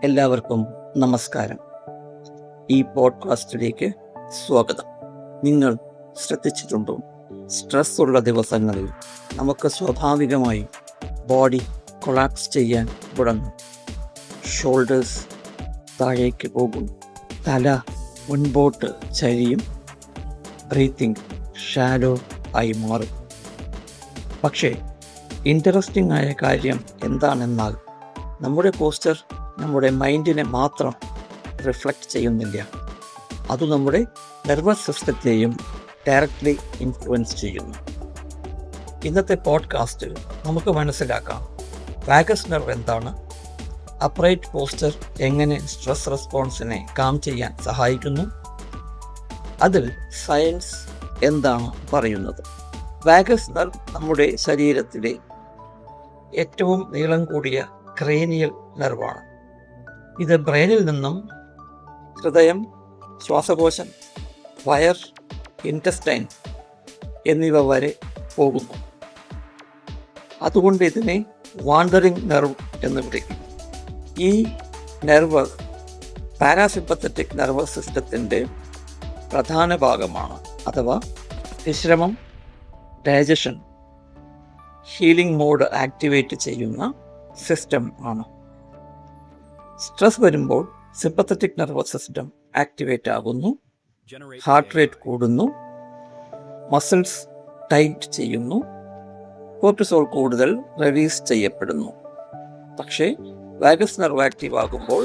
എല്ലാവർക്കും നമസ്കാരം. ഈ പോഡ്കാസ്റ്റിലേക്ക് സ്വാഗതം. നിങ്ങൾ ശ്രദ്ധിച്ചിട്ടുണ്ടോ, സ്ട്രെസ് ഉള്ള ദിവസങ്ങളിൽ നമുക്ക് സ്വാഭാവികമായി ബോഡി കൊളാപ്സ് ചെയ്യാൻ തുടങ്ങും. ഷോൾഡേഴ്സ് താഴേക്ക് പോകും, തല മുൻപോട്ട് ചരിയും, ബ്രീത്തിങ് ഷാലോ ആയി മാറും. പക്ഷേ ഇൻട്രസ്റ്റിംഗ് ആയ കാര്യം എന്താണെന്നാൽ നമ്മുടെ പോസ്ചർ നമ്മുടെ മൈൻഡിനെ മാത്രം റിഫ്ലക്റ്റ് ചെയ്യുന്നില്ല, അത് നമ്മുടെ നെർവസ് സിസ്റ്റത്തെയും ഡയറക്റ്റ്ലി ഇൻഫ്ലുവൻസ് ചെയ്യുന്നു. ഇന്നത്തെ പോഡ്കാസ്റ്റിൽ നമുക്ക് മനസ്സിലാക്കാം വാഗസ് നെർവ് എന്താണ്, അപ്രൈറ്റ് പോസ്ചർ എങ്ങനെ സ്ട്രെസ് റെസ്പോൺസിനെ കാം ചെയ്യാൻ സഹായിക്കുന്നു, അതിൽ സയൻസ് എന്താണ് പറയുന്നത്. വാഗസ് നെർവ് നമ്മുടെ ശരീരത്തിലെ ഏറ്റവും നീളം കൂടിയ ക്രേനിയൽ നെർവാണ്. ഇത് ബ്രെയിനിൽ നിന്നും ഹൃദയം, ശ്വാസകോശം, വയർ, ഇൻറ്റസ്റ്റൈൻ എന്നിവ വരെ പോകുന്നു. അതുകൊണ്ട് ഇതിനെ വാണ്ടറിംഗ് നെർവ് എന്ന് വിളിക്കും. ഈ നെർവ് പാരാസിമ്പത്തറ്റിക് നെർവസ് സിസ്റ്റത്തിൻ്റെ പ്രധാന ഭാഗമാണ്, അഥവാ വിശ്രമം, ഡൈജഷൻ, ഹീലിംഗ് മോഡ് ആക്ടിവേറ്റ് ചെയ്യുന്ന സിസ്റ്റം ആണ്. സ്ട്രെസ് വരുമ്പോൾ സിമ്പത്തറ്റിക് നെർവസ് സിസ്റ്റം ആക്ടിവേറ്റ് ആകുന്നു, ഹാർട്ട് റേറ്റ് കൂടുന്നു, മസിൽസ് ടൈറ്റ് ചെയ്യുന്നു, കോർട്ടിസോൾ കൂടുതൽ റിലീസ് ചെയ്യപ്പെടുന്നു. പക്ഷേ വാഗസ് നെർവ് ആക്റ്റീവ് ആകുമ്പോൾ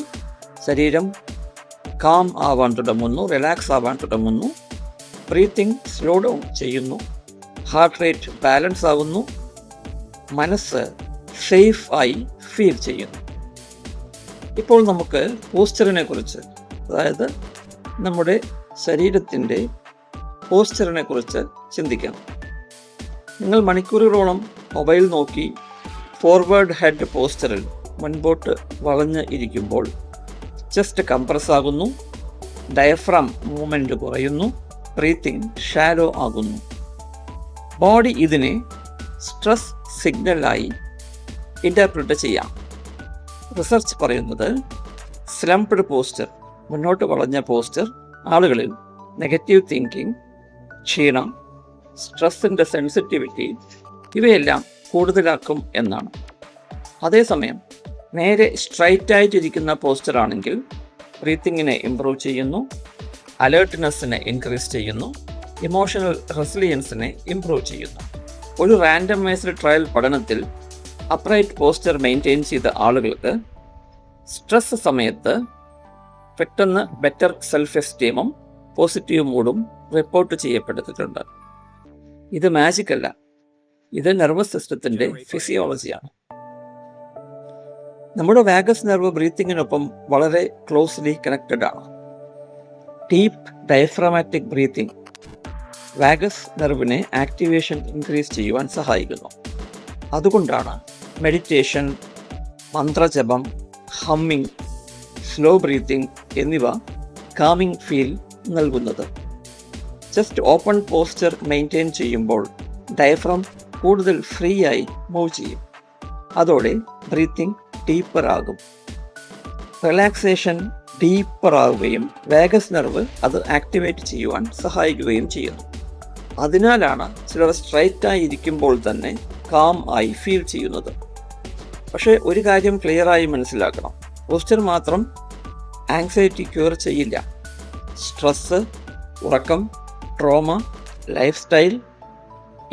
ശരീരം കാം ആവാൻ തുടങ്ങുന്നു, റിലാക്സ് ആവാൻ തുടങ്ങുന്നു, ബ്രീത്തിങ് സ്ലോ ഡൗൺ ചെയ്യുന്നു, ഹാർട്ട് റേറ്റ് ബാലൻസ് ആകുന്നു, മനസ്സ് സേഫ് ആയി ഫീൽ ചെയ്യുന്നു. ഇപ്പോൾ നമുക്ക് പോസ്ചറിനെ കുറിച്ച്, അതായത് നമ്മുടെ ശരീരത്തിൻ്റെ പോസ്ചറിനെ കുറിച്ച് ചിന്തിക്കാം. നിങ്ങൾ മണിക്കൂറുകളോളം മൊബൈൽ നോക്കി ഫോർവേഡ് ഹെഡ് പോസ്ചറിൽ മുൻപോട്ട് വളഞ്ഞ് ഇരിക്കുമ്പോൾ ചെസ്റ്റ് കംപ്രസ് ആകുന്നു, ഡയഫ്രം മൂവ്മെൻറ്റ് കുറയുന്നു, ബ്രീത്തിങ് ഷാലോ ആകുന്നു. ബോഡി ഇതിനെ സ്ട്രെസ് സിഗ്നലായി ഇൻ്റർപ്രിറ്റ് ചെയ്യാം. റിസർച്ച് പറയുന്നത് സ്ലംപ്ഡ് പോസ്ചർ, മുന്നോട്ട് വളഞ്ഞ പോസ്ചർ ആളുകളിൽ നെഗറ്റീവ് തിങ്കിങ്, ക്ഷീണം, സ്ട്രെസ്സിൻ്റെ സെൻസിറ്റിവിറ്റി ഇവയെല്ലാം കൂടുതലാക്കും എന്നാണ്. അതേസമയം നേരെ സ്ട്രൈറ്റ് ആയിട്ടിരിക്കുന്ന പോസ്ചർ ആണെങ്കിൽ ബ്രീത്തിങ്ങിനെ ഇംപ്രൂവ് ചെയ്യുന്നു, അലേർട്ട്നെസ്സിനെ ഇൻക്രീസ് ചെയ്യുന്നു, ഇമോഷണൽ റെസിലിയൻസിനെ ഇംപ്രൂവ് ചെയ്യുന്നു. ഒരു റാൻഡമൈസ്ഡ് ട്രയൽ പഠനത്തിൽ അപ്രൈറ്റ് പോസ്ചർ മെയിൻറ്റെയിൻ ചെയ്ത ആളുകൾക്ക് സ്ട്രെസ് സമയത്ത് പെട്ടെന്ന് ബെറ്റർ സെൽഫ് എസ്റ്റീമും പോസിറ്റീവ് മൂഡും റിപ്പോർട്ട് ചെയ്യപ്പെട്ടിട്ടുണ്ട്. ഇത് മാജിക് അല്ല, ഇത് നെർവസ് സിസ്റ്റത്തിൻ്റെ ഫിസിയോളജിയാണ്. നമ്മുടെ വാഗസ് നെർവ് ബ്രീത്തിങ്ങിനൊപ്പം വളരെ ക്ലോസ്ലി കണക്റ്റഡ് ആണ്. ഡീപ്പ് ഡയഫ്രമാറ്റിക് ബ്രീത്തിങ് വാഗസ് നെർവിനെ ആക്ടിവേഷൻ ഇൻക്രീസ് ചെയ്യുവാൻ സഹായിക്കുന്നു. അതുകൊണ്ടാണ് മെഡിറ്റേഷൻ, മന്ത്രജപം, ഹമ്മിങ്, സ്ലോ ബ്രീത്തിങ് എന്നിവ കാമിങ് ഫീൽ നൽകുന്നത്. ജസ്റ്റ് ഓപ്പൺ പോസ്ചർ മെയിൻറ്റെയിൻ ചെയ്യുമ്പോൾ ഡയഫ്രം കൂടുതൽ ഫ്രീ ആയി മൂവ് ചെയ്യും. അതോടെ ബ്രീത്തിങ് ഡീപ്പർ ആകും, റിലാക്സേഷൻ ഡീപ്പർ ആവുകയും വാഗസ് നെർവ് അത് ആക്ടിവേറ്റ് ചെയ്യുവാൻ സഹായിക്കുകയും ചെയ്യുന്നു. അതിനാലാണ് ചിലർ സ്ട്രൈറ്റായി ഇരിക്കുമ്പോൾ തന്നെ കാം ആയി ഫീൽ ചെയ്യുന്നത്. പക്ഷേ ഒരു കാര്യം ക്ലിയറായി മനസ്സിലാക്കണം, പോസ്ചർ മാത്രം ആങ്സൈറ്റി ക്യൂർ ചെയ്യില്ല. സ്ട്രെസ്, ഉറക്കം, trauma, life style,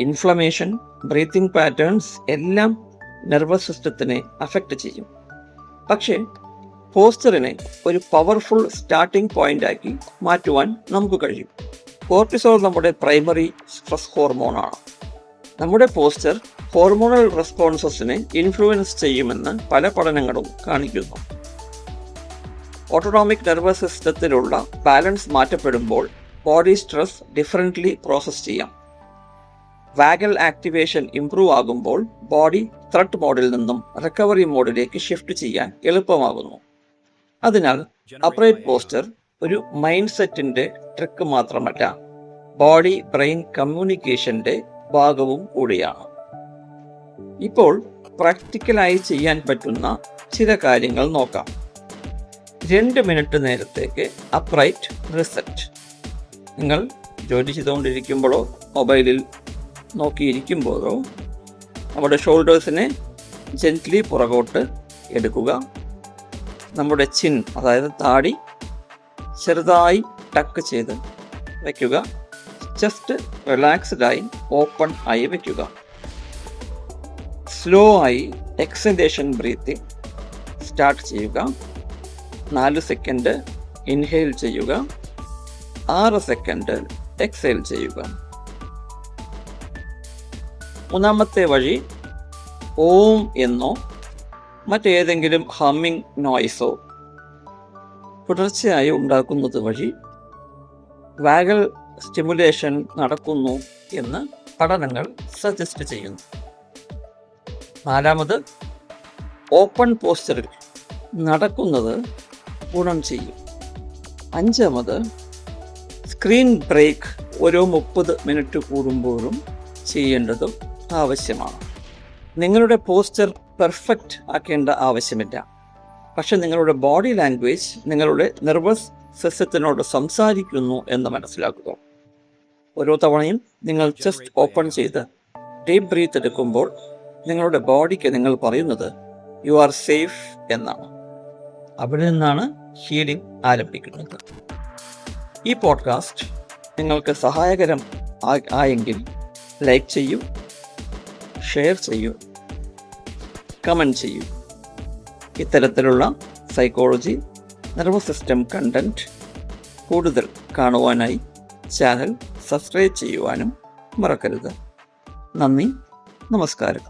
inflammation, breathing patterns എല്ലാം നെർവസ് സിസ്റ്റത്തിനെ അഫക്റ്റ് ചെയ്യും. പക്ഷേ പോസ്ചറിനെ ഒരു പവർഫുൾ സ്റ്റാർട്ടിംഗ് പോയിൻ്റാക്കി മാറ്റുവാൻ നമുക്ക് കഴിയും. കോർട്ടിസോൾ നമ്മുടെ പ്രൈമറി സ്ട്രെസ് ഹോർമോണാണ്. നമ്മുടെ പോസ്ചർ ഹോർമോണൽ റെസ്പോൺസസിനെ ഇൻഫ്ലുവൻസ് ചെയ്യുമെന്ന് പല പഠനങ്ങളും കാണിക്കുന്നു. ഓട്ടോണോമിക് നെർവസ് സിസ്റ്റത്തിലുള്ള ബാലൻസ് മാറ്റപ്പെടുമ്പോൾ ബോഡി സ്ട്രെസ് ഡിഫറൻ്റ്ലി പ്രോസസ് ചെയ്യാം. വാഗൽ ആക്ടിവേഷൻ ഇംപ്രൂവ് ആകുമ്പോൾ ബോഡി ത്രെട്ട് മോഡിൽ നിന്നും റിക്കവറി മോഡിലേക്ക് ഷിഫ്റ്റ് ചെയ്യാൻ എളുപ്പമാകുന്നു. അതിനാൽ അപ്രൈറ്റ് പോസ്ചർ ഒരു മൈൻഡ് സെറ്റിൻ്റെ ട്രിക്ക് മാത്രമല്ല, ബോഡി ബ്രെയിൻ കമ്മ്യൂണിക്കേഷൻ്റെ ഭാഗവും കൂടിയാണ്. ഇപ്പോൾ പ്രാക്ടിക്കലായി ചെയ്യാൻ പറ്റുന്ന ചില കാര്യങ്ങൾ നോക്കാം. 2 മിനിറ്റ് നേരത്തേക്ക് അപ്രൈറ്റ് റിസെറ്റ്. നിങ്ങൾ ജോലി ചെയ്തുകൊണ്ടിരിക്കുമ്പോഴോ മൊബൈലിൽ നോക്കിയിരിക്കുമ്പോഴോ നമ്മുടെ ഷോൾഡേഴ്സിനെ ജെന്റ്ലി പുറകോട്ട് എടുക്കുക. നമ്മുടെ ചിൻ, അതായത് താടി, ചെറുതായി ടക്ക് ചെയ്ത് വയ്ക്കുക. ചെസ്റ്റ് റിലാക്സ്ഡായി ഓപ്പൺ ആയി വയ്ക്കുക. സ്ലോ ആയി എക്സലേഷൻ ബ്രീത്തിങ് സ്റ്റാർട്ട് ചെയ്യുക. 4 സെക്കൻഡ് ഇൻഹെയിൽ ചെയ്യുക, 6 സെക്കൻഡ് എക്സെയിൽ ചെയ്യുക. മൂന്നാമത്തെ വഴി ഓം എന്നോ മറ്റേതെങ്കിലും ഹമ്മിങ് നോയ്സോ തുടർച്ചയായി ഉണ്ടാക്കുന്നത് വഴി വാഗൽ സ്റ്റിമുലേഷൻ നടക്കുന്നു എന്ന് പഠനങ്ങൾ സജസ്റ്റ് ചെയ്യുന്നു. 4, ഓപ്പൺ പോസ്ചറിൽ നടക്കുന്നത് ഗുണം ചെയ്യും. 5, സ്ക്രീൻ ബ്രേക്ക് ഓരോ 30 മിനിറ്റ് കൂടുമ്പോഴും ചെയ്യേണ്ടതും ആവശ്യമാണ്. നിങ്ങളുടെ പോസ്ചർ പെർഫെക്റ്റ് ആക്കേണ്ട ആവശ്യമില്ല. പക്ഷെ നിങ്ങളുടെ ബോഡി ലാംഗ്വേജ് നിങ്ങളുടെ നെർവസ് സിസ്റ്റത്തിനോട് സംസാരിക്കുന്നു എന്ന് മനസ്സിലാക്കുക. ഓരോ തവണയും നിങ്ങൾ ചെസ്റ്റ് ഓപ്പൺ ചെയ്ത് ഡീപ് ബ്രീത്ത് എടുക്കുമ്പോൾ നിങ്ങളുടെ ബോഡിക്ക് നിങ്ങൾ പറയുന്നത് യു ആർ സേഫ് എന്നാണ്. അവിടെ നിന്നാണ് ഹീലിംഗ് ആരംഭിക്കുന്നത്. ഈ പോഡ്കാസ്റ്റ് നിങ്ങൾക്ക് സഹായകരം ആയെങ്കിൽ ലൈക്ക് ചെയ്യൂ, ഷെയർ ചെയ്യൂ, കമൻറ്റ് ചെയ്യൂ. ഇത്തരത്തിലുള്ള സൈക്കോളജി, നെർവസ് സിസ്റ്റം കണ്ടന്റ് കൂടുതൽ കാണുവാനായി ചാനൽ സബ്സ്ക്രൈബ് ചെയ്യുവാനും മറക്കരുത്. നന്ദി, നമസ്കാരം.